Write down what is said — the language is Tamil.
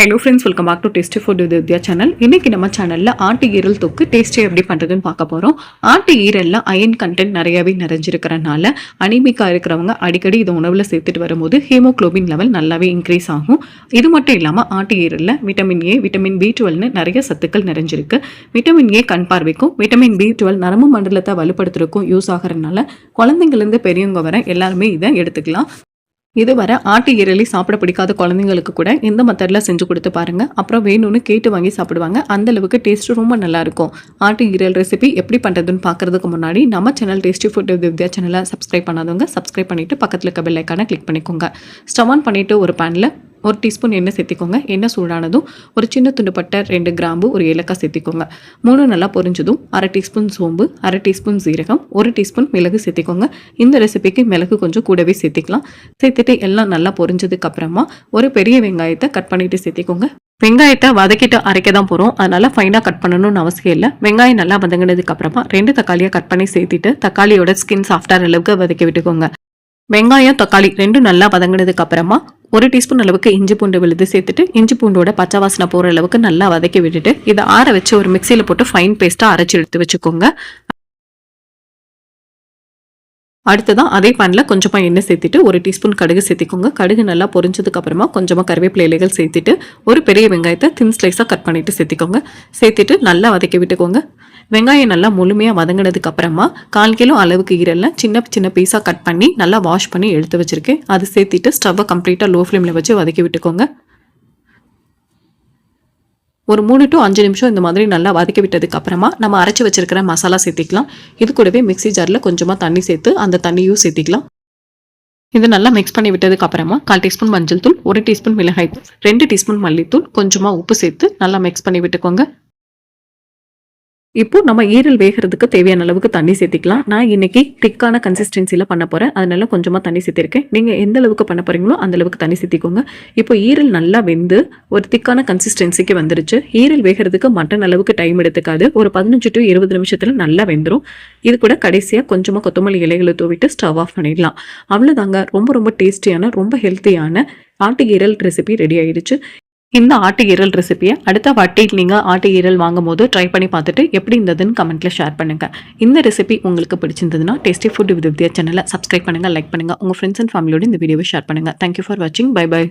Hello friends, welcome back to Tasty Food with Vidya channel. இன்னைக்கு நம்ம சேனலில் ஆட்டு ஈரல் தொக்கு டேஸ்டியாக எப்படி பண்ணுறதுன்னு பார்க்க போகிறோம். ஆட்டு ஈரலில் அயன் கண்டென்ட் நிறையாவே நிறைஞ்சிருக்கிறனால அனிமிக்காக இருக்கிறவங்க அடிக்கடி இதை உணவில் சேர்த்துட்டு வரும்போது ஹீமோக்ளோபின் லெவல் நல்லாவே இன்க்ரீஸ் ஆகும். இது மட்டும் இல்லாமல் ஆட்டு ஈரலில் விட்டமின் ஏ, விட்டமின் B12 நிறைய சத்துக்கள் நிறைஞ்சிருக்கு. விட்டமின் ஏ கண் பார்வைக்கும், விட்டமின் B12 நரம்பு மண்டலத்தை வலுப்படுத்துறதுக்கும் யூஸ் ஆகிறதுனால குழந்தைங்கலேருந்து பெரியவங்க வர எல்லாருமே இதை எடுத்துக்கலாம். இதுவரை ஆட்டு ஈரலி சாப்பிட பிடிக்காத குழந்தைங்களுக்கு கூட இந்த மெத்தடில் செஞ்சு கொடுத்து பாருங்கள். அப்புறம் வேணும்னு கேட்டு வாங்கி சாப்பிடுவாங்க. அந்தளவுக்கு டேஸ்ட்டு ரொம்ப நல்லாயிருக்கும். ஆட்டு ஈரல் ரெசிபி எப்படி பண்ணுறதுன்னு பார்க்குறதுக்கு முன்னாடி நம்ம சேனல் டேஸ்டி ஃபுட் வித் வித்யா சேனலை சப்ஸ்கிரைப் பண்ணாதவங்க சப்ஸ்கிரைப் பண்ணிவிட்டு பக்கத்தில் இருக்க பெல் ஐக்கானை கிளிக் பண்ணிக்கோங்க. ஸ்டவ் ஆன் பண்ணிவிட்டு ஒரு பேனில் 1 டீஸ்பூன் எண்ணெய் சேர்த்திக்கோங்க. எண்ணெய் சூடானதும் ஒரு சின்ன துண்டு பட்டை, 2 கிராம்பு, ஒரு ஏலக்காய் சேர்த்திக்கோங்க. 3 நல்லா பொரிஞ்சதும் 1/2 டீஸ்பூன் சோம்பு, 1/2 டீஸ்பூன் சீரகம், 1 டீஸ்பூன் மிளகு சேர்த்திக்கோங்க. இந்த ரெசிபிக்கு மிளகு கொஞ்சம் கூடவே சேர்த்திக்கலாம். சேர்த்துட்டு எல்லாம் நல்லா பொரிஞ்சதுக்கு அப்புறமா ஒரு பெரிய வெங்காயத்தை கட் பண்ணிட்டு சேர்த்திக்கோங்க. வெங்காயத்தை வதக்கிட்டு அரைக்க தான் போகிறோம், அதனால ஃபைனாக கட் பண்ணணும்னு அவசியம் இல்லை. வெங்காயம் நல்லா வதங்கினதுக்கு அப்புறமா 2 தக்காளியை கட் பண்ணி சேர்த்திட்டு தக்காளியோட ஸ்கின் சாஃப்டான அளவுக்கு வதக்கி விட்டுக்கோங்க. வெங்காயம் தக்காளி ரெண்டும் நல்லா வதங்கினதுக்கு அப்புறமா 1 டீஸ்பூன் அளவுக்கு இஞ்சி பூண்டு விழுது சேர்த்துட்டு இஞ்சி பூண்டோட பச்சை வாசனை போகிற அளவுக்கு நல்லா வதக்கி விட்டுட்டு இதை ஆற வச்சு ஒரு மிக்சியில் போட்டு ஃபைன் பேஸ்ட்டாக அரைச்சி எடுத்து வச்சுக்கோங்க. அடுத்ததான் அதே பேனில் கொஞ்சமாக எண்ணெய் சேர்த்துட்டு 1 டீஸ்பூன் கடுகு சேர்த்திக்கோங்க. கடுகு நல்லா பொரிஞ்சதுக்கு அப்புறமா கொஞ்சமாக கருவேப்பிலை இலைகள் சேர்த்துட்டு ஒரு பெரிய வெங்காயத்தை தின் ஸ்லைஸாக கட் பண்ணிட்டு சேர்த்திக்கோங்க. சேர்த்துட்டு நல்லா வதக்கி விட்டுக்கோங்க. வெங்காயம் நல்லா முழுமையாக வதங்கினதுக்கு அப்புறமா 1/4 கிலோ அளவுக்கு ஈரல்ல சின்ன சின்ன பீஸாக கட் பண்ணி நல்லா வாஷ் பண்ணி எடுத்து வச்சிருக்கேன். அது சேர்த்திட்டு ஸ்டவ்வை கம்ப்ளீட்டாக லோ ஃப்ளேமில் வச்சு வதக்கி விட்டுக்கோங்க. ஒரு 3 to 5 நிமிஷம் இந்த மாதிரி நல்லா வதக்கி விட்டதுக்கு அப்புறமா நம்ம அரைச்சி வச்சிருக்கிற மசாலா சேர்த்திக்கலாம். இது கூடவே மிக்ஸி ஜாரில் கொஞ்சமாக தண்ணி சேர்த்து அந்த தண்ணியும் சேர்த்திக்கலாம். இதை நல்லா மிக்ஸ் பண்ணி விட்டதுக்கு அப்புறமா 1/4 டீஸ்பூன் மஞ்சள் தூள், 1 டீஸ்பூன் மிளகாய் தூள், 2 டீஸ்பூன் மல்லித்தூள், கொஞ்சமாக உப்பு சேர்த்து நல்லா மிக்ஸ் பண்ணி விட்டுக்கோங்க. இப்போ நம்ம ஈரல் வேகிறதுக்கு தேவையான அளவுக்கு தண்ணி சேர்த்திக்கலாம். நான் இன்னைக்கு திக்கான கன்சிஸ்டன்சியில் பண்ண போகிறேன், அதனால கொஞ்சமாக தண்ணி சேர்த்திருக்கேன். நீங்கள் எந்த அளவுக்கு பண்ண போகிறீங்களோ அந்த அளவுக்கு தண்ணி சேர்த்திக்கோங்க. இப்போ ஈரல் நல்லா வெந்து ஒரு திக்கான கன்சிஸ்டன்சிக்கு வந்துருச்சு. ஈரல் வேகிறதுக்கு மட்டன் அளவுக்கு டைம் எடுத்துக்காது. ஒரு 15 to 20 நிமிஷத்தில் நல்லா வெந்துடும். இது கூட கடைசியாக கொஞ்சமாக கொத்தமல்லி இலைகளை தூவிட்டு ஸ்டவ் ஆஃப் பண்ணிடலாம். அவ்வளோதாங்க, ரொம்ப டேஸ்டியான, ரொம்ப ஹெல்த்தியான ஆட்டு ஈரல் ரெசிபி ரெடி ஆயிடுச்சு. இந்த ஆட்டு ஈரல் ரெசிபியை அடுத்த வாட்டி நீங்கள் ஆட்டு ஈரல் வாங்கும் போது ட்ரை பண்ணி பார்த்துட்டு எப்படி இருந்ததுன்னு கமெண்ட்ல ஷேர் பண்ணுங்க. இந்த ரெசிபி உங்களுக்கு பிடிச்சிருந்ததுன்னா டேஸ்டி ஃபுட் வித் வித்யா சேனலை சப்ஸ்கிரைப் பண்ணுங்க, லைக் பண்ணுங்க, உங்க ஃப்ரெண்ட்ஸ் அண்ட் ஃபேமிலியோட இந்த வீடியோவை ஷேர் பண்ணுங்க. தேங்க்யூ ஃபார் வாட்சிங். Bye by.